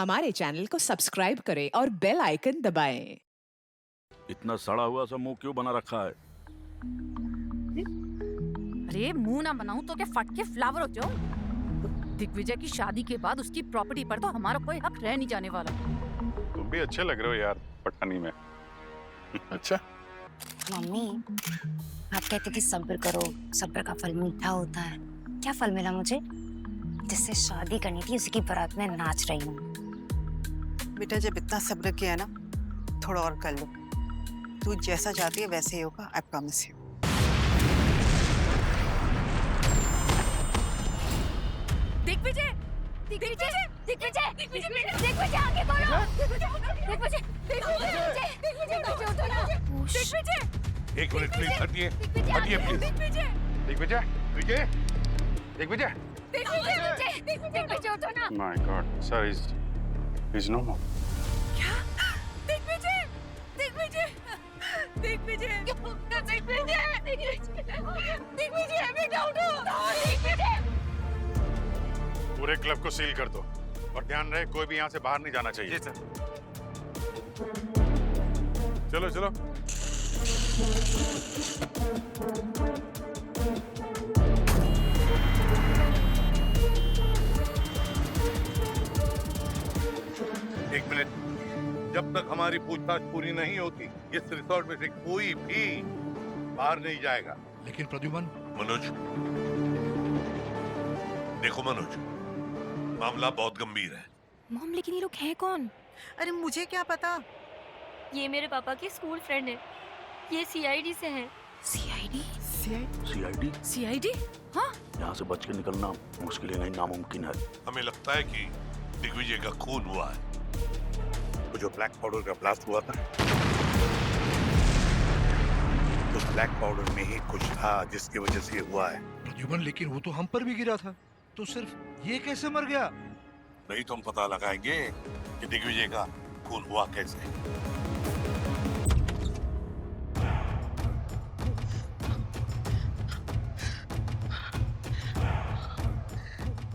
हमारे चैनल को सब्सक्राइब करें और बेल आइकन दबाएं। इतना सड़ा हुआ सा मुंह क्यों बना रखा है? अरे मुंह ना बनाऊं तो क्या फट के फ्लावर होते हो? दिग्विजय की शादी के बाद उसकी प्रॉपर्टी पर तो हमारा कोई हक रह नहीं जाने वाला। तुम भी अच्छे लग रहे हो यार पठानी में। अच्छा मम्मी, आप कहती थी सब्र करो, सब्र का फल मीठा होता है। क्या फल मिला मुझे? जिससे शादी करनी थी उसी की बारात में नाच रही हूँ। बेटा जब इतना सब्र किया ना, थोड़ा और कर लो। तू जैसा चाहती है वैसे ही होगा, I promise you. Digvijay, Digvijay, Digvijay, Digvijay आगे बढ़ो। दिग्विजय, दिग्विजय, दिग्विजय उठो ना। दिग्विजय, एक मिनट प्लीज हटिए, हटिए प्लीज। दिग्विजय, दिग्विजय, विजय, दिग्विजय। दिग्विजय उठो ना। My god sir, is no more. क्या? दिग्विजय, दिग्विजय, दिग्विजय, दिग्विजय बेटा उठो। दिग्विजय, पूरे क्लब को सील कर दो और ध्यान रहे कोई भी यहाँ से बाहर नहीं जाना चाहिए। सर। चलो चलो। एक मिनट, जब तक हमारी पूछताछ पूरी नहीं होती इस रिसोर्ट में से कोई भी बाहर नहीं जाएगा। लेकिन प्रद्युमन, मनोज, देखो मनोज, मामला बहुत गंभीर है। मॉम, लेकिन ये लोग हैं कौन? अरे मुझे क्या पता। ये मेरे पापा के स्कूल फ्रेंड है। ये सीआईडी से हैं। सीआईडी? सीआईडी? सीआईडी? हाँ? यहाँ से बच के निकलना मुश्किल नहीं, नामुमकिन है। हमें लगता है कि दिग्विजय का खून हुआ है। वो जो ब्लैक पाउडर का ब्लास्ट हुआ था, उस ब्लैक पाउडर में ही कुछ था जिसकी वजह से हुआ है। प्रद्युमन, लेकिन वो तो हम पर भी गिरा था, तो सिर्फ ये कैसे मर गया? नहीं तो हम पता लगाएंगे कि दिग्विजय का खून हुआ कैसे।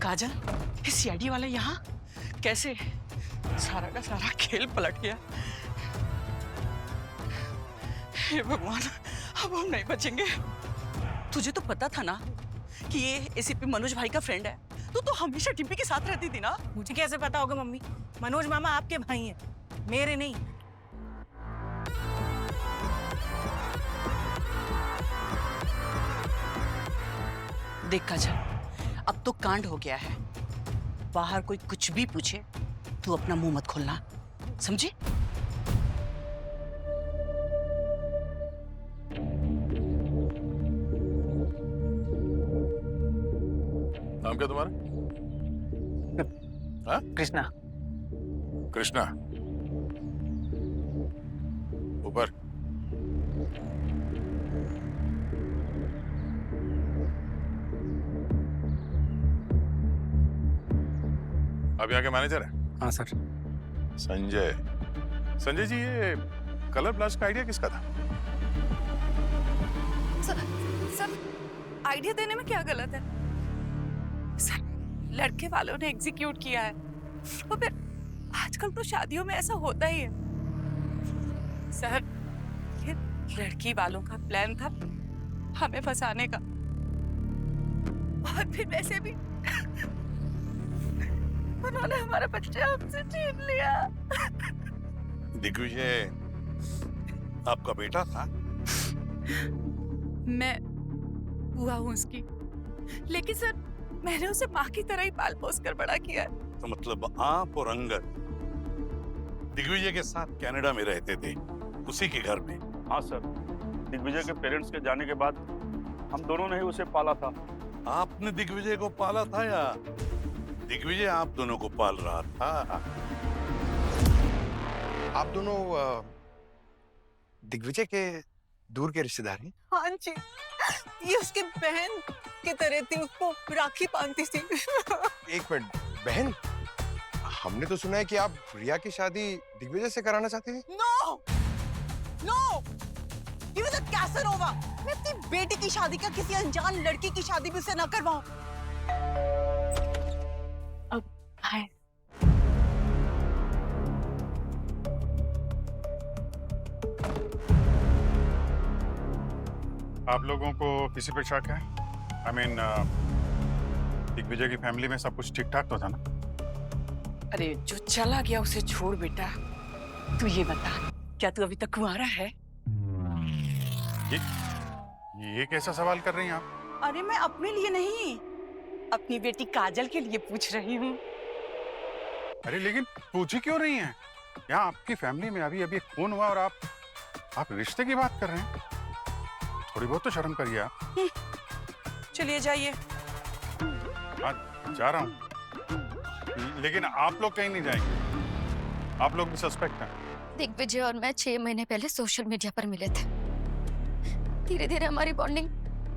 काजल, ये सीआईडी वाला यहाँ कैसे? सारा का सारा खेल पलट गया। हे भगवान, अब हम नहीं बचेंगे। तुझे तो पता था ना कि ये एसीपी मनोज भाई का फ्रेंड है। तू तो हमेशा डिम्पी के साथ रहती थी ना। मुझे कैसे पता होगा मम्मी? मनोज मामा आपके भाई हैं, मेरे नहीं। देख काजल, अब तो कांड हो गया है। बाहर कोई कुछ भी पूछे तू अपना मुंह मत खोलना, समझी? नाम क्या तुम्हारा? हाँ? कृष्णा। कृष्णा, ऊपर। आप यहाँ के मैनेजर हैं? हाँ सर। संजय। संजय जी, ये कलर ब्लास्ट का आइडिया किसका था? सर, आइडिया देने में क्या गलत है? सर, लड़के वालों ने एग्जीक्यूट किया है। तो फिर आजकल तो शादियों में ऐसा होता ही है। सर, ये लड़की वालों का प्लान था हमें फंसाने का। और फिर वैसे भी उन्होंने हमारा बच्चा हमसे छीन लिया। दिग्विजय आपका बेटा था? मैं हुआ हूँ उसकी, लेकिन सर मैंने उसे माँ की तरह ही पाल पोस कर बड़ा किया है। तो मतलब आप और अंगद दिग्विजय के साथ कनाडा में रहते थे, उसी के घर में? हाँ सर, दिग्विजय के पेरेंट्स के जाने के बाद हम दोनों ने ही उसे पाला था। आपने दिग्विजय को पाला था या दिग्विजय आप दोनों को पाल रहा था? आप दोनों दिग्विजय के दूर के रिश्तेदार हैं? हाँ जी, ये उसकी बहन की तरह थी, उसको राखी बांधती थी। एक मिनट, बहन? हमने तो सुना है कि आप रिया की शादी दिग्विजय से कराना चाहते हैं। नो, नो, ये तो कैसनोवा। मैं अपनी बेटी की शादी का किसी अनजान लड़की की शादी भी उससे न करवाऊं। हाय। आप लोगों को किसी पे शक है? आई मीन दिग्विजय की फैमिली में सब कुछ ठीक ठाक तो था ना? अरे जो चला गया उसे छोड़ बेटा। तू ये बता, क्या तू अभी तक कुंवारा है? ये कैसा सवाल कर रही हैं आप? अरे मैं अपने लिए नहीं, अपनी बेटी काजल के लिए पूछ रही हूँ। अरे लेकिन पूछी क्यों रही हैं? यहाँ आपकी फैमिली में अभी अभी खून हुआ और आप रिश्ते की बात कर रहे हैं? थोड़ी बहुत तो शर्म करिए आप। चलिए जाइए। हाँ, जा रहा हूँ, लेकिन आप लोग कहीं नहीं जाएंगे। आप लोग भी सस्पेक्ट हैं। दिग्विजय और मैं 6 महीने पहले सोशल मीडिया पर मिले थे। धीरे धीरे हमारी बॉन्डिंग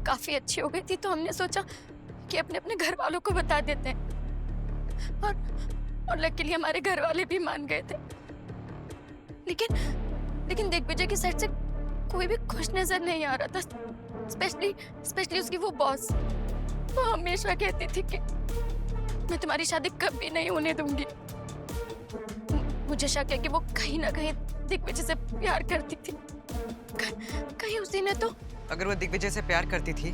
काफी अच्छी हो गई थी, तो हमने सोचा कि अपने अपने घर वालों को बता देते हैं। और लकीली हमारे घर वाले भी मान गए थे। लेकिन दिग्विजय की साइड से कोई भी खुश नजर नहीं आ रहा था। स्पेशली उसकी वो बॉस। वो हमेशा कहती थी कि मैं तुम्हारी शादी कभी नहीं होने दूंगी। मुझे शक है कि वो कहीं ना कहीं दिग्विजय से प्यार करती थी। कहीं उसी ने तो। अगर वो दिग्विजय से प्यार करती थी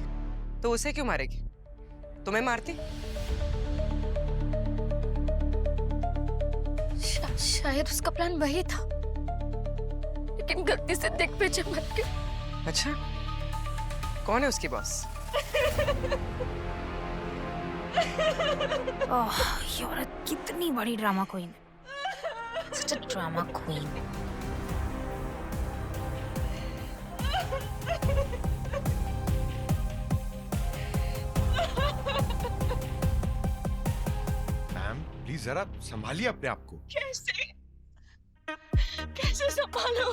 तो उसे क्यों मारेगी? तुम्हें मारती? शायद उसका प्लान वही था, लेकिन गलती से दिग्विजय मर गया। अच्छा, कौन है उसकी बॉस? ओह, ये औरत कितनी बड़ी ड्रामा क्वीन है। Such a drama queen. Ma'am please जरा संभालिए अपने आप को। कैसे संभालो?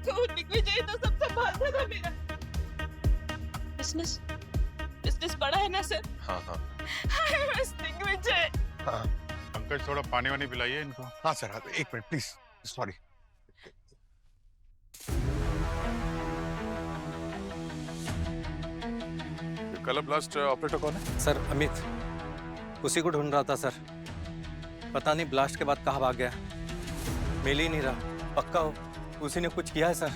तो दिग्विजय तो सब संभालता था मेरा। बिजनेस बड़ा है ना सर? हाँ हाँ दिग्विजय। हाँ पंकज, थोड़ा पानी वानी पिलाइए इनको। हाँ सर, हाँ, एक minute please. Sorry. Colour blast operator कौन है? सर अमित, उसी को ढूंढ रहा था सर। पता नहीं ब्लास्ट के बाद कहाँ भाग गया, मिल ही नहीं रहा। पक्का हो उसी ने कुछ किया है सर।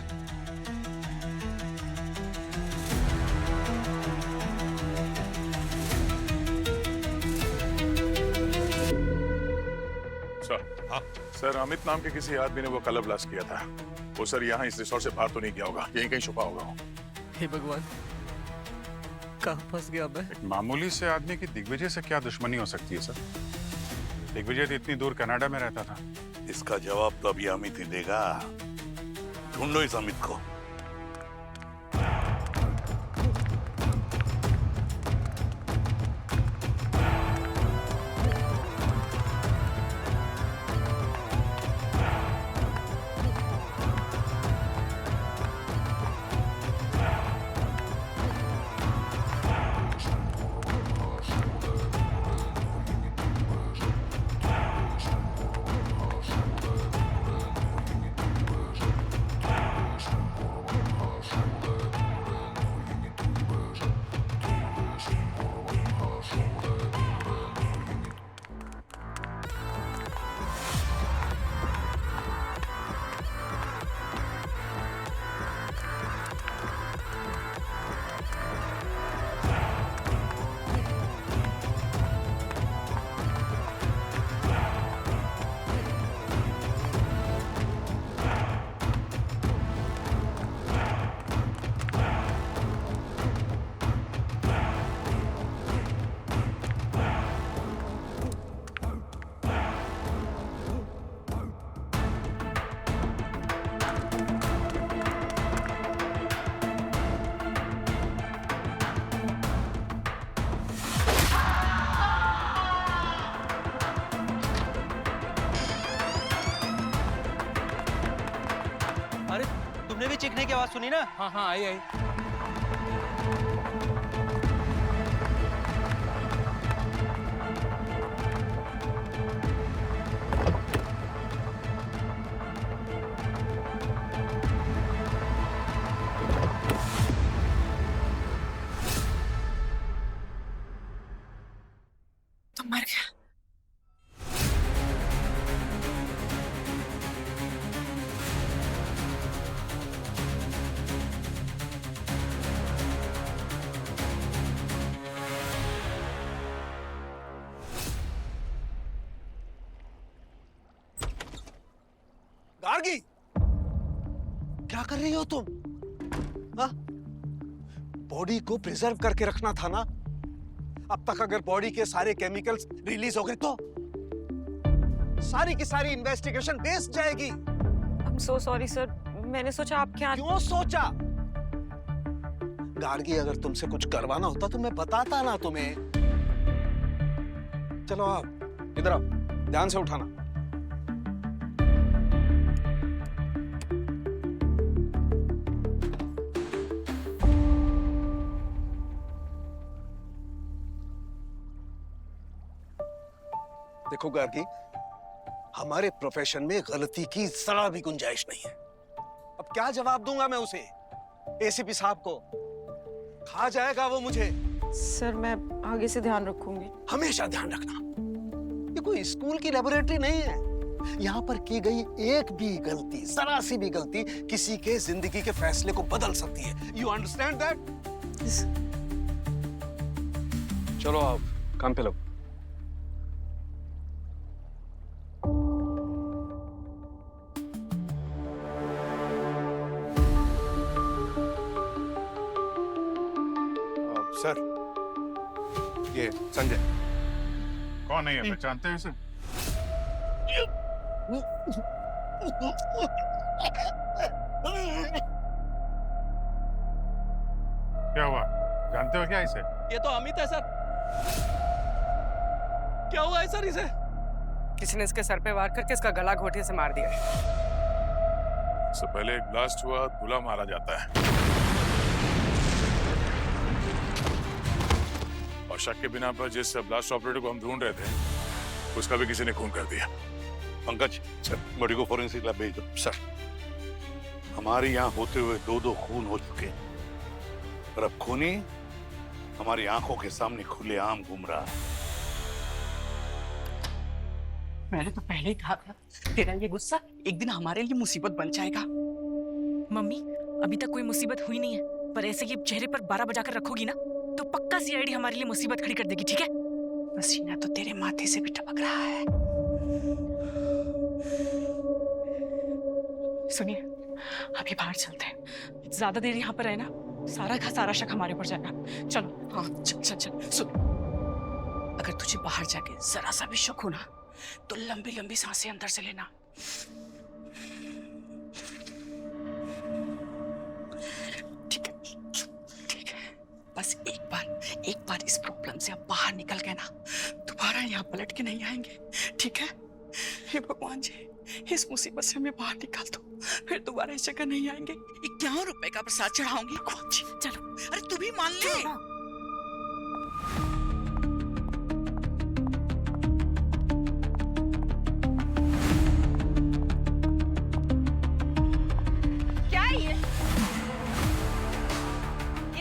हाँ सर, अमित नाम के किसी आदमी ने वो कलर ब्लास्ट किया था। वो सर यहाँ इस रिसोर्ट से बाहर तो नहीं गया होगा, यहीं कहीं छुपा होगा वो। हे भगवान, कहाँ फंस गया मैं? एक मामूली से आदमी की दिग्विजय से क्या दुश्मनी हो सकती है सर? दिग्विजय तो इतनी दूर कनाडा में रहता था। इसका जवाब तो अभी अमित ही देगा। ढूंढो इस अमित को। तुमने भी चीखने की आवाज सुनी ना? हाँ हाँ, आई। तो मर गया। गार्गी, क्या कर रही हो तुम? हाँ? बॉडी को प्रिजर्व करके रखना था ना। अब तक अगर बॉडी के सारे केमिकल्स रिलीज हो गए तो सारी की सारी इन्वेस्टिगेशन वेस्ट जाएगी। I'm so sorry सर, मैंने सोचा आपके यहाँ। क्यों सोचा? गार्गी, अगर तुमसे कुछ करवाना होता तो मैं बताता ना तुम्हें। चलो आप इधर आओ, ध्यान से उठाना। देखो गार्गी, हमारे प्रोफेशन में गलती की जरा भी गुंजाइश नहीं है। अब क्या जवाब दूंगा मैं उसे, एसीपी साहब को? खा जाएगा वो मुझे। सर मैं आगे से ध्यान रखूंगी। हमेशा ध्यान रखना, ये कोई स्कूल की लेबोरेटरी नहीं है। यहाँ पर की गई एक भी गलती, जरा सी भी गलती किसी के जिंदगी के फैसले को बदल सकती है। You understand that? चलो आप काम पे लगो। सर, ये संजय। कौन है ये? पहचानते हैं इसे? क्या हुआ? जानते हो क्या इसे? ये तो अमित है सर। क्या हुआ है सर इसे? किसी ने इसके सर पे वार करके इसका गला घोंटे से मार दिया। इससे पहले एक ब्लास्ट हुआ, दूल्हा मारा जाता है और शक के बिना पर जिस ब्लास्ट ऑपरेटर को हम ढूंढ रहे थे उसका भी किसी ने खून कर दिया। पंकज सर, बॉडी को फोरेंसिक लैब भेज दो। सर, हमारे यहाँ होते हुए 2 खून हो चुके हैं और अब खूनी हमारी आंखों के सामने खुलेआम घूम रहा है। मैंने तो पहले ही कहा था, तेरा ये गुस्सा एक दिन हमारे लिए मुसीबत बन जाएगा। मम्मी, अभी तक कोई मुसीबत हुई नहीं है, पर ऐसे ये चेहरे पर 12 बजाकर रखोगी ना तो पक्का सीआईडी हमारे लिए मुसीबत खड़ी कर देगी, ठीक है? पसीना तो तेरे माथे से भी टपक रहा है। सुनिए, अभी बाहर चलते हैं। ज्यादा देर यहाँ पर है ना, सारा शक हमारे ऊपर जाएगा। चलो। हाँ चल। सुन, अगर तुझे बाहर जाके जरा सा भी शक हो ना तो लंबी लंबी सांसें अंदर से लेना। ठीक है। बस एक बार इस प्रॉब्लम से अब बाहर निकल गए ना, दोबारा यहाँ पलट के नहीं आएंगे, ठीक है? हे भगवान जी, इस मुसीबत से हमें बाहर निकाल दो, फिर दोबारा इस जगह नहीं आएंगे। 51 रुपए का प्रसाद चढ़ाऊंगी। भगवान जी, चलो। अरे तू भी मान ले। क्या है ये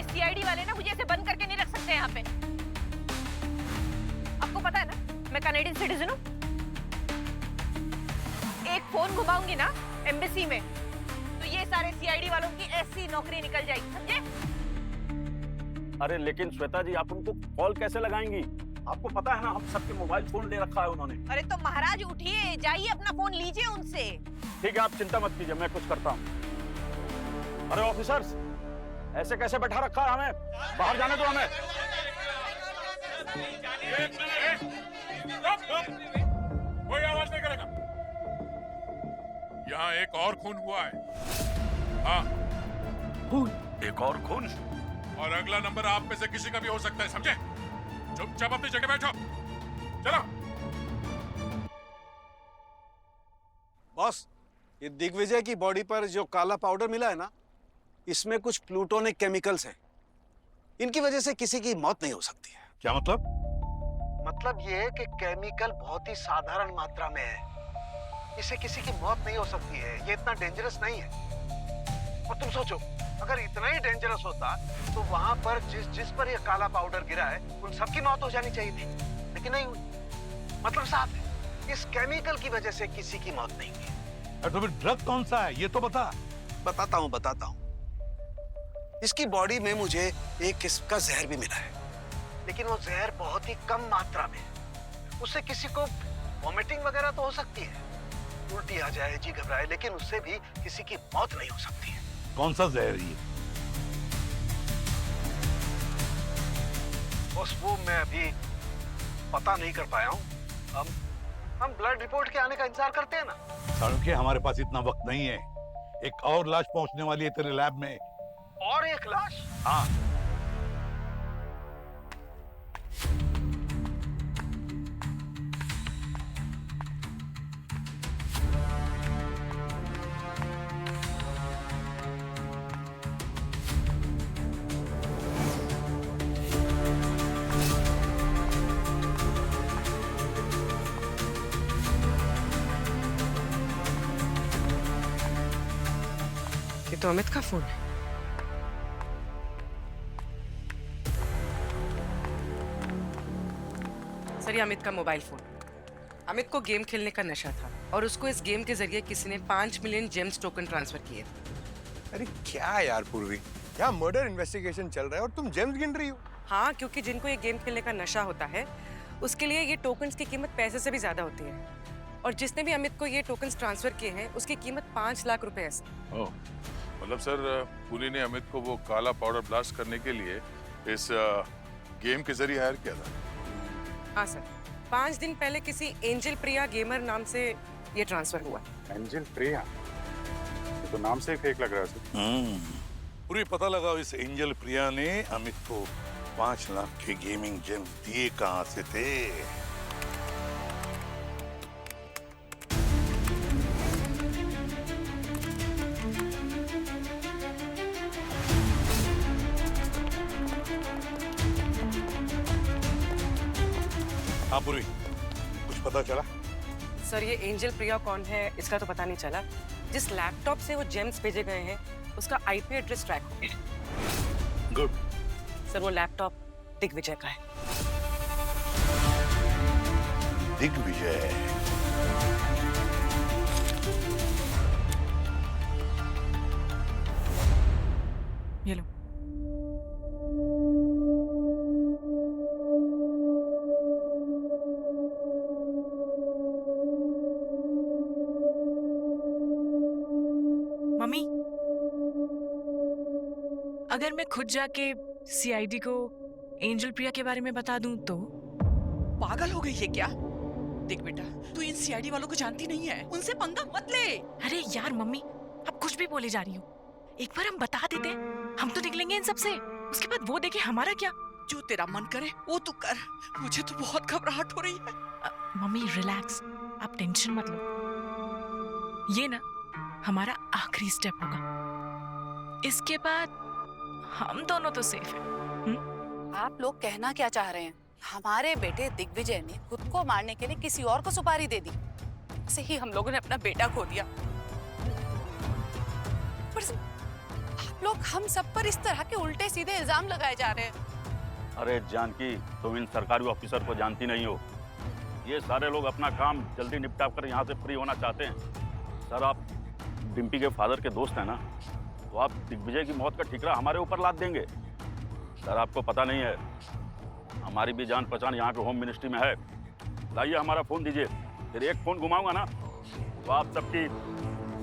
सीआईडी वाले ना मुझे ऐसे बंद करके नहीं रख सकते यहाँ पे। आपको पता है ना मैं कनाडियन सिटीजन हूँ। एक फोन घुमाऊंगी ना एम्बेसी में तो ये सारे सीआईडी वालों की ऐसी नौकरी निकल जाएगी, समझे? अरे लेकिन श्वेता जी, आप उनको कॉल कैसे लगाएंगी? आपको पता है ना, हम सबके मोबाइल फोन ले रखा है उन्होंने। अरे तो महाराज उठिए, जाइए अपना फोन लीजिए उनसे। ठीक है, आप चिंता मत कीजिए, मैं कुछ करता हूँ। अरे ऑफिसर्स, ऐसे कैसे बैठा रखा है हमें? बाहर जाने दो हमें। कोई आवाज नहीं करेगा। यहाँ एक और खून हुआ है। हाँ, खून? एक और खून? और अगला नंबर आप में से किसी का भी हो सकता है, समझे? चुपचाप अपनी जगह बैठो। चलो। बॉस, ये दिग्विजय की बॉडी पर जो काला पाउडर मिला है ना, इसमें कुछ प्लूटोनिक केमिकल्स हैं। इनकी वजह से किसी की मौत नहीं हो सकती है। क्या मतलब? मतलब ये है कि केमिकल बहुत ही साधारण मात्रा में है, इससे किसी की मौत नहीं हो सकती है। ये इतना डेंजरस नहीं है। और तुम सोचो, अगर इतना ही डेंजरस होता तो वहां पर जिस पर ये काला पाउडर गिरा है उन सबकी मौत हो जानी चाहिए थी, लेकिन नहीं हुई। मतलब साफ है, इस केमिकल की वजह से किसी की मौत नहीं हुई। तो फिर ड्रग कौन सा है ये तो बता। बताता हूँ। इसकी बॉडी में मुझे एक किस्म का जहर भी मिला है, लेकिन वो जहर बहुत ही कम मात्रा में है। उससे किसी को वॉमिटिंग वगैरह तो हो सकती है, उल्टी आ जाए, जी घबराए, लेकिन उससे भी किसी की मौत नहीं हो सकती है। कौन सा जहर ये? बस वो मैं अभी पता नहीं कर पाया हूँ। हम ब्लड रिपोर्ट के आने का इंतजार करते हैं ना। सालुंखे, हमारे पास इतना वक्त नहीं है। एक और लाश पहुंचने वाली है तेरे लैब में। और एक लाश? हाँ। ये तो अमित का फोन है। सर, ये अमित का मोबाइल फोन। अमित को गेम खेलने का नशा था और उसको इस गेम के जरिए किसी ने 5 मिलियन जेम्स टोकन ट्रांसफर किए। अरे क्या यार पूर्वी, यहाँ मर्डर इन्वेस्टिगेशन चल रहा है और तुम जेम्स गिन रही हो। हाँ, क्योंकि जिनको ये गेम खेलने का नशा होता है उसके लिए ये टोकन्स की कीमत पैसे से भी ज्यादा होती है। और जिसने भी अमित को ये टोकन्स ट्रांसफर किए हैं उसकी कीमत 5 लाख रुपए है। ओह, मतलब सर पुली ने अमित को वो काला पाउडर ब्लास्ट करने के लिए इस गेम के जरिए हायर किया था। हाँ सर, 5 दिन पहले किसी एंजल प्रिया गेमर नाम से ये ट्रांसफर हुआ। एंजल प्रिया, ये तो नाम से ही फेक लग रहा है सर। पूरी पता लगा इस एंजल प्रिया ने अमित को 5 लाख के गेमिंग जेम्स दिए कहां से थे। हाँ पूरी, कुछ पता चला? सर, ये एंजल प्रिया कौन है इसका तो पता नहीं चला। जिस लैपटॉप से वो जेम्स भेजे गए हैं उसका आईपी एड्रेस ट्रैक हो गया। गुड। सर, वो लैपटॉप दिग्विजय का है। दिग्विजय? ये लो। मम्मी, अगर मैं खुद जाके सीआईडी को एंजल प्रिया के बारे में बता दूं तो? पागल हो गई है क्या? देख बेटा, तू इन सीआईडी वालों को जानती नहीं है, उनसे पंगा मत ले। अरे यार मम्मी, अब कुछ भी बोले जा रही हो। एक बार हम बता देते, हम तो निकलेंगे इन सब से। उसके बाद वो देखे हमारा क्या। जो तेरा मन करे वो तू कर। मुझे तो बहुत घबराहट हो रही है। मम्मी रिलैक्स, आप टेंशन मत लो। ये ना हमारा आखिरी स्टेप होगा। इसके बाद हम दोनों तो सेफ हैं। आप लोग कहना क्या चाह रहे हैं? हमारे बेटे दिग्विजय ने खुद को मारने के लिए किसी और को सुपारी दे दी, ऐसे ही हम लोगों ने अपना बेटा खो दिया। पर आप लोग हम सब पर इस तरह के उल्टे सीधे इल्जाम लगाए जा रहे हैं। अरे जानकी, तुम इन सरकारी ऑफिसर को जानती नहीं हो। ये सारे लोग अपना काम जल्दी निपटा कर यहाँ से फ्री होना चाहते हैं। सर, आप डिम्पी के फादर के दोस्त हैं ना, तो आप दिग्विजय की मौत का ठिकरा हमारे ऊपर लाद देंगे। सर, आपको पता नहीं है, हमारी भी जान पहचान यहाँ के होम मिनिस्ट्री में है। लाइए हमारा फोन दीजिए, फिर एक फोन घुमाऊंगा ना तो आप सबकी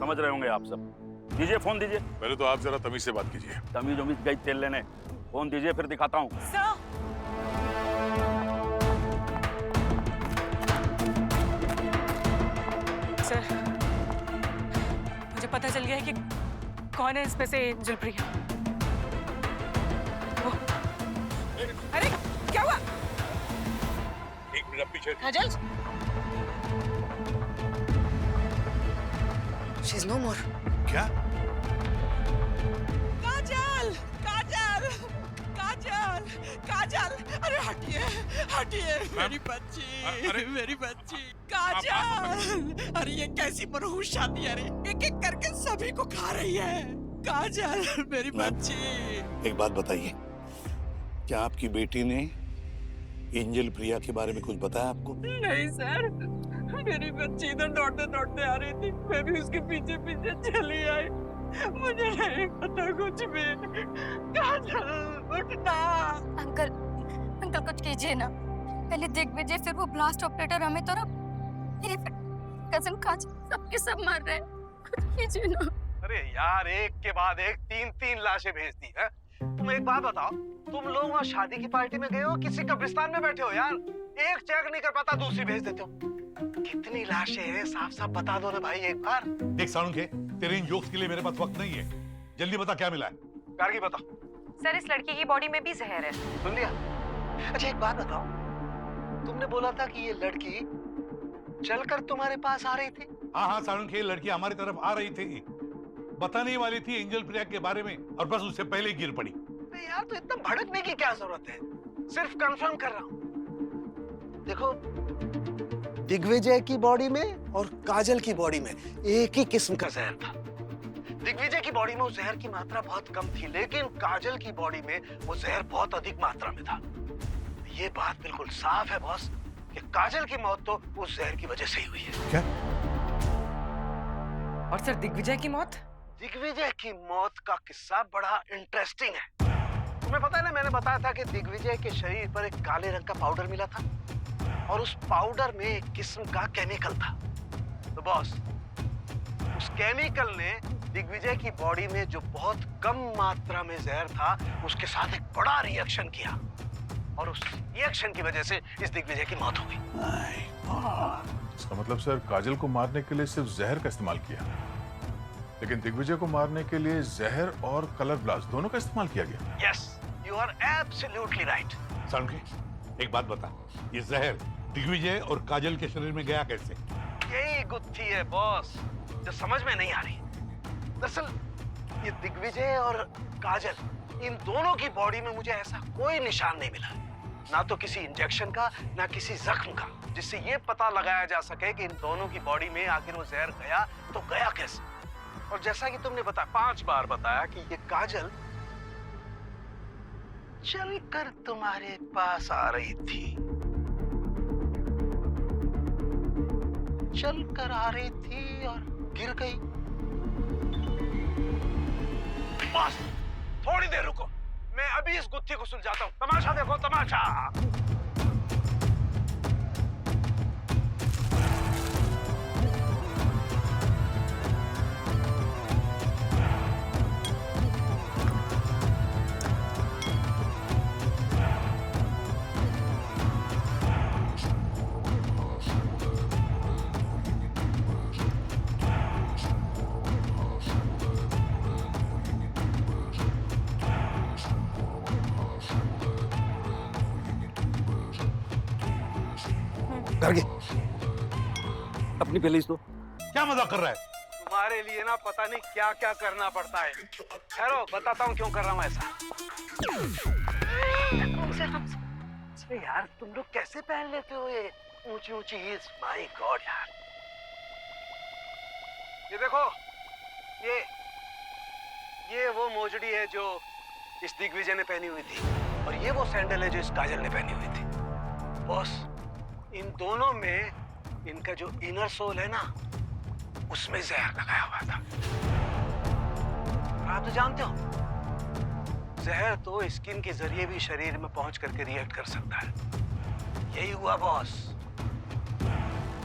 समझ रहे होंगे। आप सब दीजिए, फोन दीजिए। पहले तो आप जरा तमीज से बात कीजिए। तमीज उम्मीद गई तेल लेने। फोन दीजिए, फिर दिखाता हूँ। सर, मुझे पता चल गया है कि कौन है इसमें से एंजल प्रिया। अरे क्या हुआ? एक मिनट पीछे। काजल, शी इज नो मोर। क्या? काजल, काजल, काजल, काजल, अरे हटिए, हटिए, मेरी बच्ची, मेरी बच्ची, काजल। अरे ये कैसी मनहूस शादी है रे, एक एक करके सभी को खा रही है। काजल, मेरी बच्ची। एक बात बताइए, क्या आपकी बेटी ने एंजल प्रिया के बारे में कुछ बताया आपको? नहीं सर, मेरी बच्ची इधर दौड़ते दौड़ते आ रही थी, मैं भी उसके पीछे पीछे चली आई। मुझे नहीं पता कुछ भी। काजल, उठना। अंकल, अंकल कुछ कीजिए ना। पहले दिग्विजय, फिर वो ब्लास्ट ऑपरेटर अमित और अब कजन काजल सबके सब मर रहे हैं। कुछ कीजिए ना। अरे यार, एक के बाद एक 3-3 लाशें भेज दी है। तुम एक बात बताओ, तुम लोग वहाँ शादी की पार्टी में गए हो, किसी कब्रिस्तान में बैठे हो यार? एक चेक नहीं कर पाता, दूसरी भेज देते हो। कितनी लाशें हैं, साफ साफ बता दो ना भाई एक बार। देख साळुंखे, तेरे इन जोक्स के लिए मेरे पास वक्त नहीं है। जल्दी बता क्या मिला है। गार्गी बता। सर, इस लड़की की बॉडी में भी जहर है। सुन लिया? अच्छा एक बात बताओ, तुमने बोला था कि ये लड़की चलकर तुम्हारे पास आ रही थी? हाँ हाँ साळुंखे, लड़की हमारी तरफ आ रही थी, बताने वाली थी एंजल प्रिया के बारे में, और बस उससे पहले ही गिर पड़ी। यार तो इतना भड़कने की क्या जरूरत है, सिर्फ कंफर्म कर रहा हूँ। देखो, दिग्विजय की बॉडी में और काजल की बॉडी में एक ही किस्म का जहर था। दिग्विजय की बॉडी में उस जहर की मात्रा बहुत कम थी, लेकिन काजल की बॉडी में वो जहर बहुत अधिक मात्रा में था। ये बात बिल्कुल साफ है बॉस कि काजल की मौत तो उस जहर की वजह से ही हुई है। क्या? और सर, दिग्विजय की मौत? दिग्विजय की मौत का किस्सा बड़ा इंटरेस्टिंग है। तुम्हें पता है ना, मैंने बताया था कि दिग्विजय के शरीर पर एक काले रंग का पाउडर मिला था और उस पाउडर में एक किस्म का केमिकल था। तो बॉस, उस केमिकल ने दिग्विजय की बॉडी में जो बहुत कम मात्रा में जहर था, उसके साथ एक बड़ा रिएक्शन किया और उस रिएक्शन की वजह से इस दिग्विजय की मौत हो गई। इसका मतलब सर, काजल को मारने के लिए सिर्फ जहर का इस्तेमाल किया, लेकिन दिग्विजय को मारने के लिए जहर और कलर ब्लास्ट दोनों का इस्तेमाल किया गया। Yes, you are absolutely right. Salunkhe, एक बात बता, ये जहर दिग्विजय और काजल के शरीर में गया कैसे? यही गुत्थी है बॉस, जो समझ में नहीं आ रही। दरअसल ये दिग्विजय और काजल, इन दोनों की बॉडी में मुझे ऐसा कोई निशान नहीं मिला, ना तो किसी इंजेक्शन का, ना किसी जख्म का, जिससे ये पता लगाया जा सके कि इन दोनों की बॉडी में आखिर वो जहर गया तो गया कैसे। और जैसा कि तुमने बताया, 5 बार बताया कि ये काजल चलकर तुम्हारे पास आ रही थी, चलकर आ रही थी और गिर गई। बस थोड़ी देर रुको, मैं अभी इस गुत्थी को सुलझाता हूँ। तमाशा देखो, तमाशा। गार्गी, अपनी प्लेलिस्ट दो। क्या मजाक कर रहा है? तुम्हारे लिए ना पता नहीं क्या क्या करना पड़ता है। ठहरो, बताता हूँ क्यों कर रहा हूँ ऐसा। अरे यार, तुम लोग कैसे पहन लेते हो ये ऊंची ऊंची हील्स? माय गॉड यार। ये देखो, ये वो मोजड़ी है जो इस दिग्विजय ने पहनी हुई थी, और ये वो सैंडल है जो इस काजल ने पहनी हुई थी। बॉस, इन दोनों में इनका जो इनर सोल है ना, उसमें जहर लगाया हुआ था। और आप तो जानते हो, जहर तो स्किन के जरिए भी शरीर में पहुंच करके रिएक्ट कर सकता है। यही हुआ बॉस।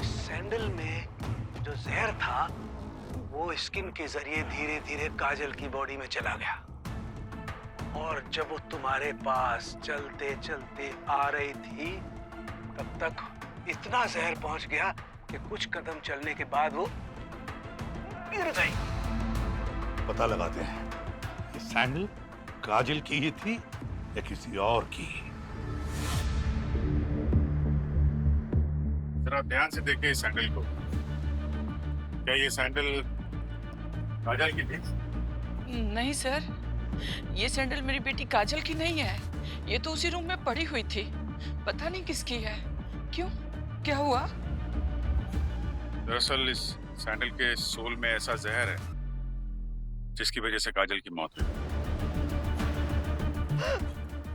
सैंडल में जो जहर था, वो स्किन के जरिए धीरे धीरे काजल की बॉडी में चला गया, और जब वो तुम्हारे पास चलते चलते आ रही थी, तब तक इतना जहर पहुंच गया कि कुछ कदम चलने के बाद वो गिर गई। पता लगाते हैं, ये सैंडल काजल की ही थी या किसी और की? जरा ध्यान से देखिए इस सैंडल को। क्या ये सैंडल काजल की थी? नहीं सर, ये सैंडल मेरी बेटी काजल की नहीं है। ये तो उसी रूम में पड़ी हुई थी, पता नहीं किसकी है। क्यों, क्या हुआ? दरअसल इस सैंडल के सोल में ऐसा जहर है जिसकी वजह से काजल की मौत हुई।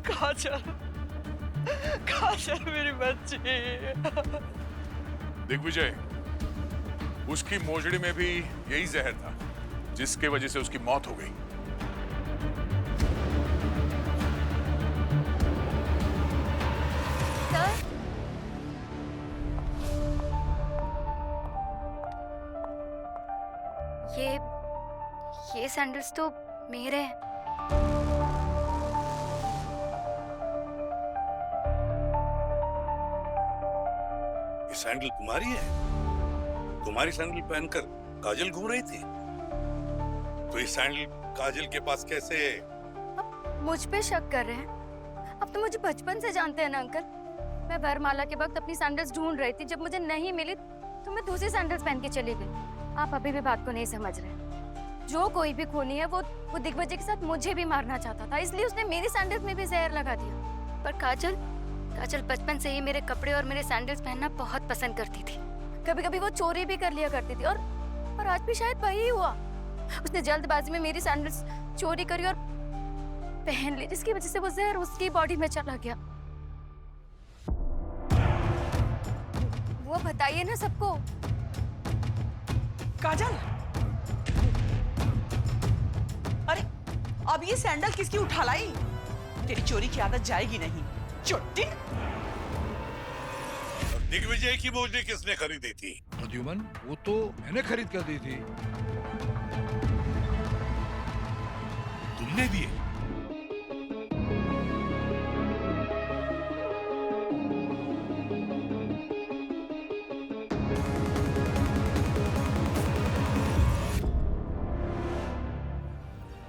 काजल, काजल मेरी बच्ची। दिग्विजय, उसकी मोजड़ी में भी यही जहर था जिसकी वजह से उसकी मौत हो गई। ये सैंडल्स तो मेरे हैं। ये सैंडल तुम्हारी है? तुम्हारी सैंडल पहनकर काजल घूम रही थी, तो ये सैंडल काजल के पास कैसे? मुझ पे शक कर रहे हैं? अब तो मुझे बचपन से जानते हैं ना अंकल। मैं वरमाला के वक्त अपनी सैंडल्स ढूंढ रही थी, जब मुझे नहीं मिली तो मैं दूसरी सैंडल्स पहन के चली गई। आप अभी भी बात को नहीं समझ रहे। जो कोई भी खूनी है वो दिग्विजय के साथ मुझे भी मारना चाहता था, इसलिए उसने मेरी सैंडल्स में भी जहर लगा दिया। पर काजल बचपन से ही मेरे कपड़े और मेरे सैंडल्स पहनना बहुत पसंद करती थी। कभी कभी वो चोरी भी कर लिया करती थी, और आज भी शायद वही हुआ। उसने जल्दबाजी में मेरी सैंडल्स चोरी करी और पहन ली, जिसकी वजह से वो जहर उसकी बॉडी में चला गया। वो बताइए ना सबको। काजल, अरे अब ये सैंडल किसकी उठा लाई? तेरी चोरी की आदत जाएगी नहीं, चुट्टी। दिग्विजय की मोजड़ी किसने खरीदी थी? प्रद्युमन, वो तो मैंने खरीद कर दी थी। तुमने दिए?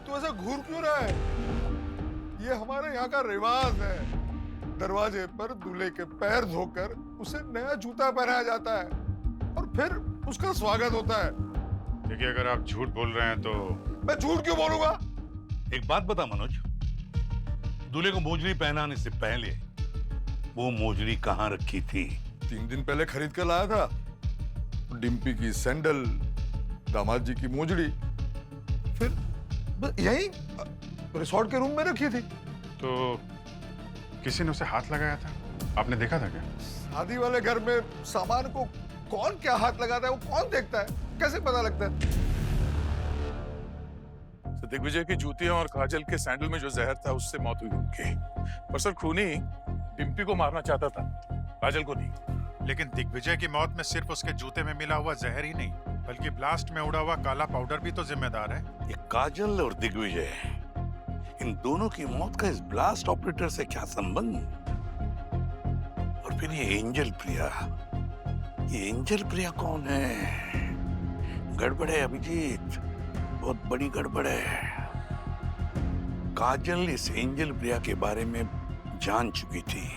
तो ऐसा घूर क्यों रहा है? ये हमारे यहाँ का रिवाज है। दरवाजे पर दूल्हे के पैर धोकर उसे नया जूता पहनाया जाता है और फिर उसका स्वागत होता है। देखिए, अगर आप झूठ बोल रहे हैं तो मैं झूठ क्यों बोलूंगा? एक बात बता मनोज, दूल्हे को मोजड़ी पहनाने से पहले वो मोजड़ी कहाँ रखी थी? 3 दिन पहले खरीद कर लाया था। डिम्पी की सैंडल, दामाद जी की मोजड़ी, फिर यही रिसोर्ट के रूम में रखी थी। तो किसी ने उसे हाथ लगाया था? आपने देखा था क्या? शादी वाले घर में सामान को कौन क्या हाथ लगाता है वो कौन देखता है? कैसे पता लगता है? दिग्विजय की जूतियां और काजल के सैंडल में जो जहर था उससे मौत हुई उनकी। पर सर, खूनी डिम्पी को मारना चाहता था, काजल को नहीं। लेकिन दिग्विजय की मौत में सिर्फ उसके जूते में मिला हुआ जहर ही नहीं, बल्कि ब्लास्ट में उड़ा हुआ काला पाउडर भी तो जिम्मेदार है। ये काजल और दिग्विजय, इन दोनों की मौत का इस ब्लास्ट ऑपरेटर से क्या संबंध? और फिर ये एंजल प्रिया कौन है? गड़बड़ है अभिजीत, बहुत बड़ी गड़बड़ है। काजल इस एंजल प्रिया के बारे में जान चुकी थी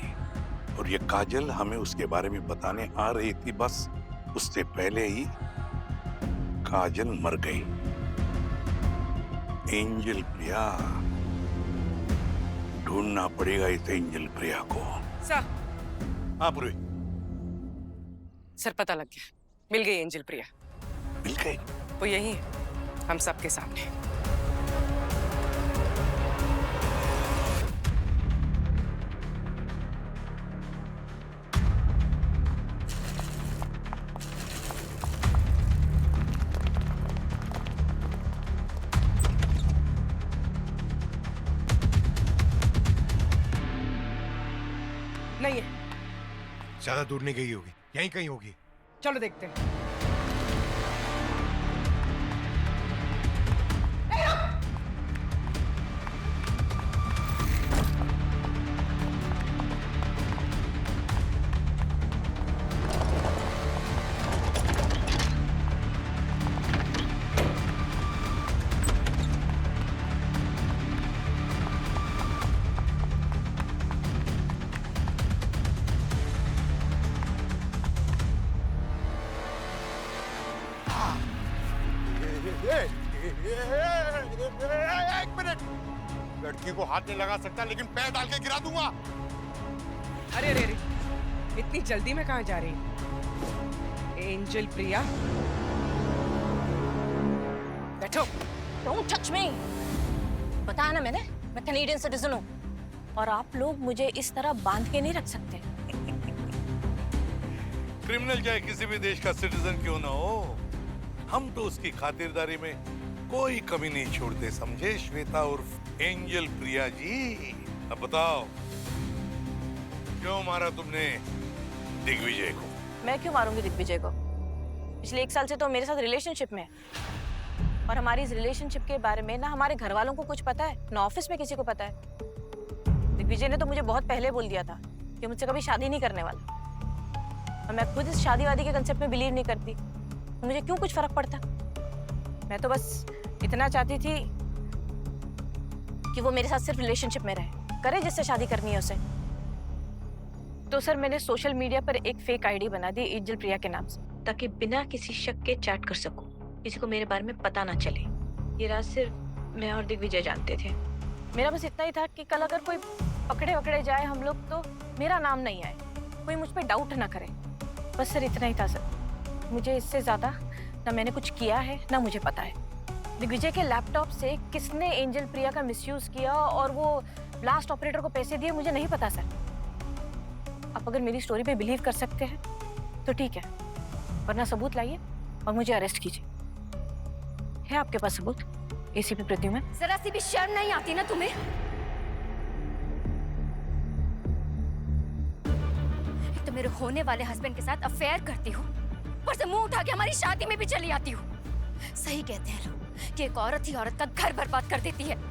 और ये काजल हमें उसके बारे में बताने आ रही थी। बस उससे पहले ही काजल मर गई। एंजल प्रिया, ढूंढना पड़ेगा इस एंजल प्रिया को। सर। हाँ पूरी। सर, पता लग गया, मिल गई एंजल प्रिया। मिल गई? वो यही है, हम सबके सामने। नहीं है। ज्यादा दूर नहीं गई होगी, यहीं कहीं होगी। चलो देखते हैं। एक मिनट, लड़की को हाथ नहीं लगा सकता लेकिन पैर डाल के गिरा दूंगा। अरे अरे अरे, इतनी जल्दी में कहाँ जा रही है? एंजल प्रिया, बैठो। Don't touch me! बताया ना मैंने, मैं कैनेडियन सिटीजन हूँ और आप लोग मुझे इस तरह बांध के नहीं रख सकते। क्रिमिनल चाहे किसी भी देश का सिटीजन क्यों ना हो, हम तो उसकी खातिरदारी में कोई कमी नहीं छोड़ते, समझे श्वेता उर्फ एंजल प्रिया जी। अब बताओ, क्यों मारा तुमने दिग्विजय को? मैं क्यों मारूंगी दिग्विजय को? पिछले 1 साल से तो मेरे साथ रिलेशनशिप में है। और हमारी इस रिलेशनशिप के बारे में ना हमारे घर वालों को कुछ पता है ना ऑफिस में किसी को पता है। दिग्विजय ने तो मुझे बहुत पहले बोल दिया था कि मुझसे कभी शादी नहीं करने वाला, और मैं खुद इस शादीवादी के कंसेप्ट में बिलीव नहीं करती। तो मुझे क्यों कुछ फर्क पड़ता? मैं तो बस इतना चाहती थी कि वो मेरे साथ सिर्फ रिलेशनशिप में रहे, करे जिससे शादी करनी है उसे। तो सर मैंने सोशल मीडिया पर एक फेक आईडी बना दी एंजल प्रिया के नाम से, ताकि बिना किसी शक के चैट कर सकूं, किसी को मेरे बारे में पता ना चले। ये राज सिर्फ मैं और दिग्विजय जानते थे। मेरा बस इतना ही था कि कल अगर कोई पकड़े वकड़े जाए हम लोग तो मेरा नाम नहीं आए, कोई मुझ पर डाउट ना करे। बस सर इतना ही था सर, मुझे इससे ज्यादा ना मैंने कुछ किया है ना मुझे पता है। दिग्विजय के लैपटॉप से किसने एंजल प्रिया का मिसयूज किया और वो ब्लास्ट ऑपरेटर को पैसे दिए मुझे नहीं पता सर। आप अगर मेरी स्टोरी पे बिलीव कर सकते हैं तो ठीक है, वरना सबूत लाइए और मुझे अरेस्ट कीजिए। है आपके पास सबूत? एसीपी प्रद्युम्न। जरा सी भी शर्म नहीं आती ना तुम्हें? एक तो मेरे होने वाले हस्बैंड के साथ अफेयर करती हूँ और से मुंह उठा के हमारी शादी में भी चली आती हूँ। सही कहते हैं लोग कि एक औरत ही औरत का घर बर्बाद कर देती है।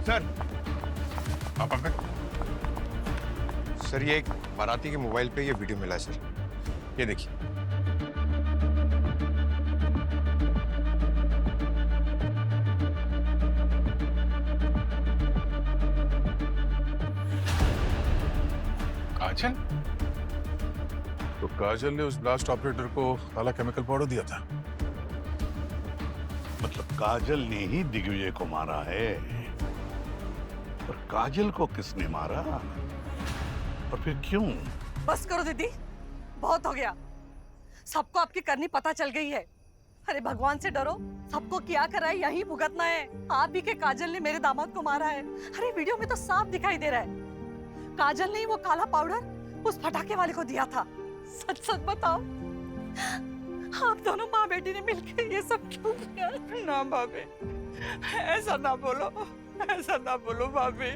सर, आप अंकल? सर ये एक बाराती के मोबाइल पे ये वीडियो मिला है सर, ये देखिए। काजल? तो काजल ने उस ब्लास्ट ऑपरेटर को काला केमिकल पाउडर दिया था। मतलब काजल ने ही दिग्विजय को मारा है, पर काजल को किसने मारा और फिर क्यों? बस करो दीदी, बहुत हो गया। सबको आपकी करनी पता चल गई है। अरे भगवान से डरो, सबको क्या करा है यही भुगतना है। आप भी के काजल ने मेरे दामाद को मारा है। अरे वीडियो में तो साफ दिखाई दे रहा है काजल ने ही वो काला पाउडर उस फटाके वाले को दिया था। सच सच बताओ, आप दोनों माँ बेटी ने मिलकर ये सब क्यों किया? ना भाभी, ऐसा ना बोलो, ऐसा ना बोलो भाभी।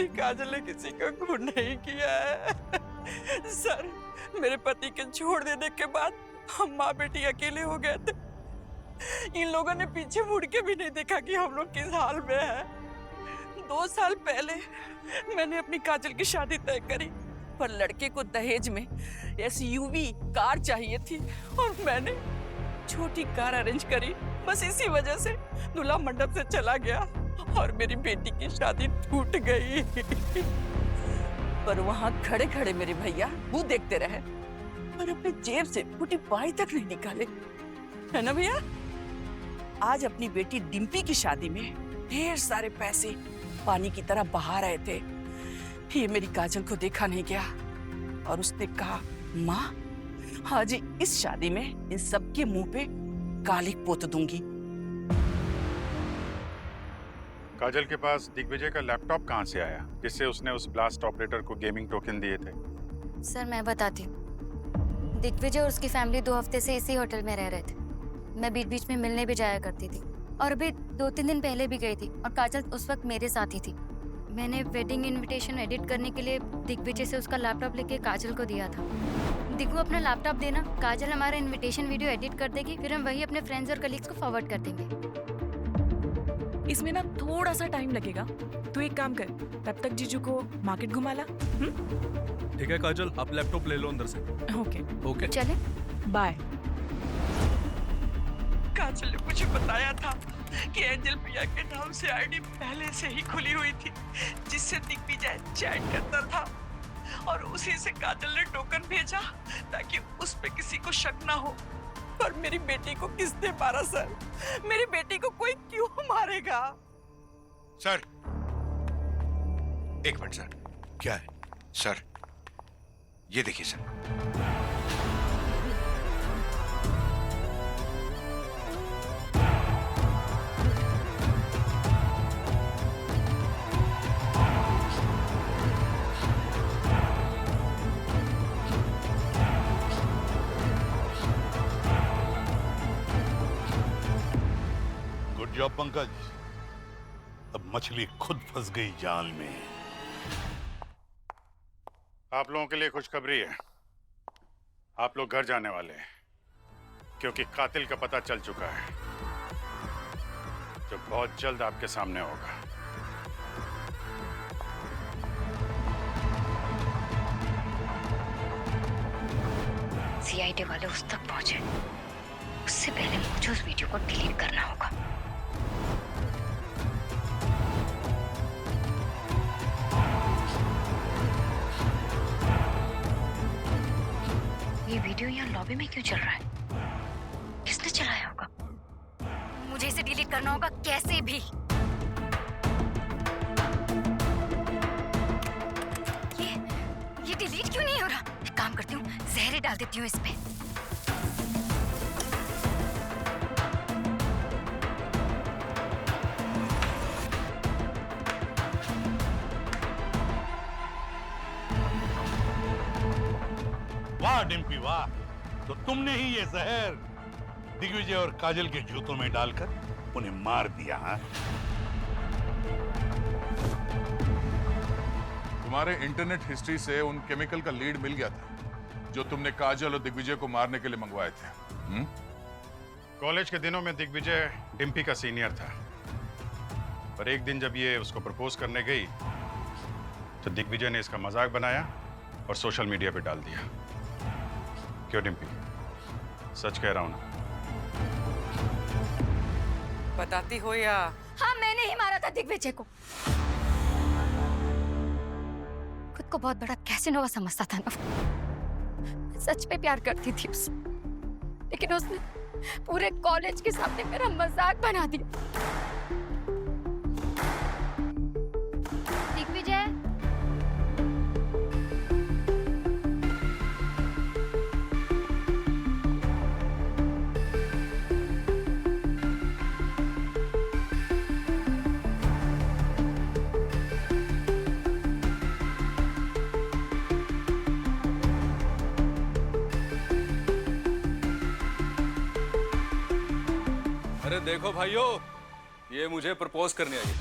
काजल ने किसी का खून नहीं किया है। सर, मेरे पति के छोड़ देने के बाद हम माँ बेटी अकेले हो गए थे। इन लोगों ने पीछे मुड़ के भी नहीं देखा कि हम लोग किस हाल में हैं। 2 साल पहले मैंने अपनी काजल की शादी तय करी, पर लड़के को दहेज में SUV कार चाहिए थी और मैंने छोटी कार अरेंज करी। बस इसी वजह से दूल्हा मंडप से चला गया और मेरी बेटी की शादी टूट गई। पर वहां खड़े खड़े मेरे भैया वो देखते रहे और अपने जेब से फूटी पाई तक नहीं निकाले, है ना भैया? आज अपनी बेटी डिम्पी की शादी में ढेर सारे पैसे पानी की तरह बहा रहे थे। ये मेरी काजल को देखा नहीं गया और उसने कहा, माँ आज इस शादी में इन सबके मुंह पे कालिक पोत दूंगी। काजल के पास दिग्विजय का लैपटॉप कहाँ से आया जिससे उसने उस ब्लास्ट ऑपरेटर को गेमिंग टोकन दिए थे? सर मैं बताती हूँ। दिग्विजय और उसकी फैमिली 2 हफ्ते से इसी होटल में रह रहे थे। मैं बीच बीच में मिलने भी जाया करती थी और अभी 2-3 दिन पहले भी गई थी और काजल उस वक्त मेरे साथ ही थी। मैंने वेडिंग इनविटेशन एडिट करने के लिए दिग्विजय से उसका लैपटॉप लेके काजल को दिया था। दिग्गू अपना लैपटॉप देना, काजल हमारा इनविटेशन वीडियो एडिट कर देगी, फिर हम वही अपने फ्रेंड्स और कलीग्स को फॉरवर्ड कर देंगे। इसमें ना थोड़ा सा टाइम लगेगा, तू एक काम कर, तब तक जीजू को मार्केट घुमा ला। ठीक है काजल, आप लैपटॉप ले लो अंदर से। ओके ओके चले बाय। काजल ने मुझे बताया था कि एंजल प्रिया के नाम से आईडी पहले से ही खुली हुई थी जिससे दिग्विजय चैट करता था और उसी से काजल ने टोकन भेजा ताकि उस पे किसी को शक ना हो। पर मेरी बेटी को किसने मारा सर? मेरी बेटी को कोई क्यों मारेगा? सर एक मिनट सर। क्या है सर? ये देखिए सर। जॉब पंकज। अब मछली खुद फंस गई जाल में। आप लोगों के लिए खुशखबरी है, आप लोग घर जाने वाले हैं, क्योंकि कातिल का पता चल चुका है, जो बहुत जल्द आपके सामने होगा। सीआईडी वाले उस तक पहुंचे, उससे पहले मुझे उस वीडियो को डिलीट करना होगा। ये वीडियो यहाँ लॉबी में क्यों चल रहा है? किसने चलाया होगा? मुझे इसे डिलीट करना होगा कैसे भी। ये डिलीट क्यों नहीं हो रहा? एक काम करती हूँ, जहर डाल देती हूँ इस पे। वाह डिम्पी वाह, तो तुमने ही ये जहर दिग्विजय और काजल के जूतों में डालकर उन्हें मार दिया। हाँ? तुम्हारे इंटरनेट हिस्ट्री से उन केमिकल का लीड मिल गया था जो तुमने काजल और दिग्विजय को मारने के लिए मंगवाए थे। कॉलेज के दिनों में दिग्विजय डिम्पी का सीनियर था, पर एक दिन जब ये उसको प्रपोज करने गई तो दिग्विजय ने इसका मजाक बनाया और सोशल मीडिया पे डाल दिया। क्यों डिम्पी, सच कह रहा हूं ना? बताती हो या? हाँ, मैंने ही मारा था दिग्विजय को। खुद को बहुत बड़ा कैसिनोवा समझता था ना। सच में प्यार करती थी उससे, लेकिन उसने पूरे कॉलेज के सामने मेरा मजाक बना दिया। दिग्विजय, अरे देखो भाइयों, ये मुझे प्रपोज करने आई।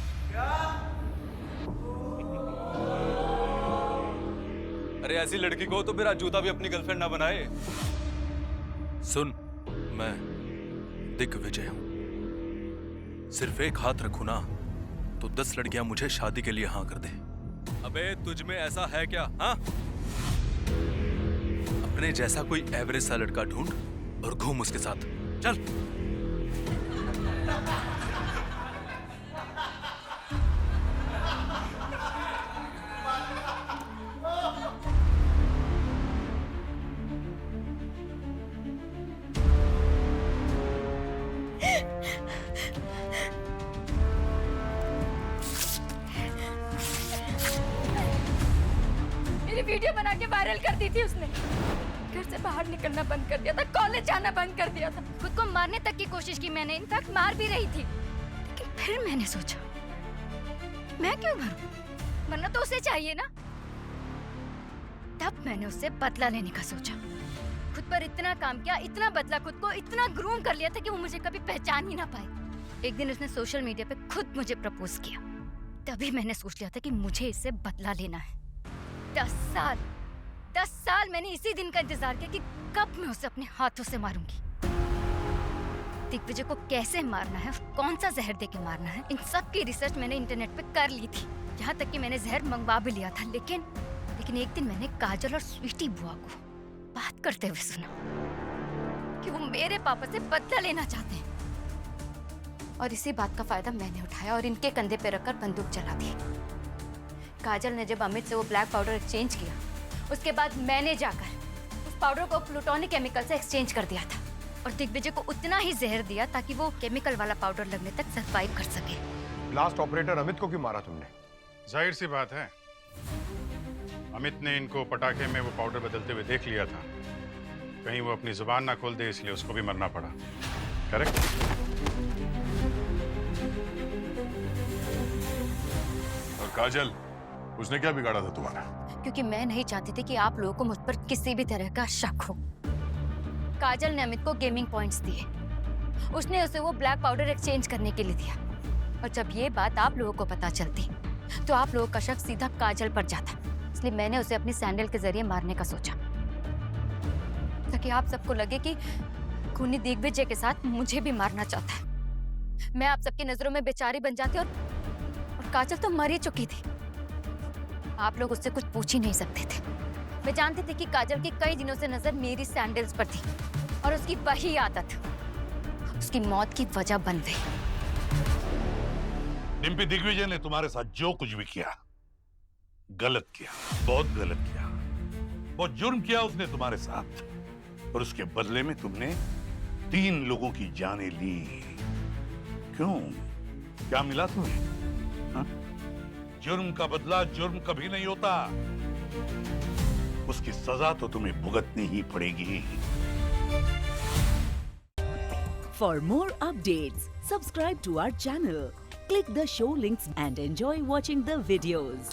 अरे ऐसी लड़की को तो मेरा जूता भी अपनी गर्लफ्रेंड ना बनाए। सुन, मैं दिग्विजय हूं। सिर्फ एक हाथ रखूं ना तो 10 लड़कियां मुझे शादी के लिए हाँ कर दे। अबे तुझ में ऐसा है क्या? हाँ, अपने जैसा कोई एवरेज सा लड़का ढूंढ और घूम उसके साथ। चल। मेरी वीडियो बना के वायरल कर दी थी उसने। घर से बाहर निकलना बंद कर दिया था, कॉलेज जाना बंद कर दिया था। खुद को मारने तक की कोशिश की मैंने, इनफैक्ट मार भी रही थी। लेकिन फिर मैंने सोचा, मैं क्यों मरूं? मरना तो उसे चाहिए ना। तब मैंने उससे बदला लेने का सोचा। खुद पर इतना काम किया, इतना बदला, खुद को इतना ग्रूम कर लिया था कि वो मुझे कभी पहचान ही ना पाए। एक दिन उसने सोशल मीडिया पे खुद मुझे प्रपोज किया। तभी मैंने सोच लिया था कि मुझे इससे बदला लेना है। 10 साल मैंने इसी दिन का इंतजार किया कि कब मैं उसे अपने हाथों से मारूंगी। दिग्विजय को कैसे मारना है, कौन सा जहर देके मारना है, इन सब की रिसर्च मैंने इंटरनेट पे कर ली थी। यहाँ तक कि मैंने जहर मंगवा भी लिया था। लेकिन एक दिन मैंने काजल और स्वीटी बुआ को बात करते हुए सुना कि वो मेरे पापा से बदला लेना चाहते हैं। और इसी बात का फायदा मैंने उठाया और इनके कंधे पे रखकर बंदूक चला दी। काजल ने जब अमित से वो ब्लैक पाउडर एक्सचेंज किया, उसके बाद मैंने जाकर उस पाउडर को प्लूटोनिक केमिकल से एक्सचेंज कर दिया था और दिग्विजय को उतना ही जहर दिया ताकि वो केमिकल वाला पाउडर लगने तक सरवाइव कर सके। लास्ट ऑपरेटर अमित को क्यों मारा तुमने? जाहिर सी बात है, अमित ने इनको पटाखे में वो पाउडर बदलते हुए देख लिया था। कहीं वो अपनी जुबान ना खोल दे, इसलिए उसको भी मरना पड़ा। करेक्ट? और काजल, उसने क्या बिगाड़ा था तुम्हारा? क्योंकि मैं नहीं चाहती थी कि आप लोगों को मुझ पर किसी भी तरह का शक हो। काजल ने अमित को गेमिंग पॉइंट्स दिए उसने उसे वो ब्लैक पाउडर एक्सचेंज करने के लिए दिया। और जब ये बात आप लोगों को पता चलती तो आप लोगों का शक सीधा काजल पर जाता, इसलिए मैंने उसे अपनी सैंडल के जरिए मारने का सोचा, ताकि आप सबको लगे कि खूनी दिग्विजय के साथ मुझे भी मारना चाहता है। मैं आप सबकी नजरों में बेचारी बन जाती और काजल तो मर ही चुकी थी। आप लोग उससे कुछ पूछ ही नहीं सकते थे। मैं जानती थी कि काजल की कई दिनों से नजर मेरी सैंडल्स पर थी और उसकी वही आदत उसकी मौत की वजह बन गई। डिम्पी दिग्विजय ने तुम्हारे साथ जो कुछ भी किया गलत किया, बहुत गलत किया, बहुत जुर्म किया उसने तुम्हारे साथ। और उसके बदले में तुमने 3 लोगों की जानें ली। क्यों? क्या मिला तुम्हें? हा? जुर्म का बदला जुर्म कभी नहीं होता, उसकी सजा तो तुम्हें भुगतनी ही पड़ेगी। For more updates, subscribe to our channel, click the show links and enjoy watching the videos.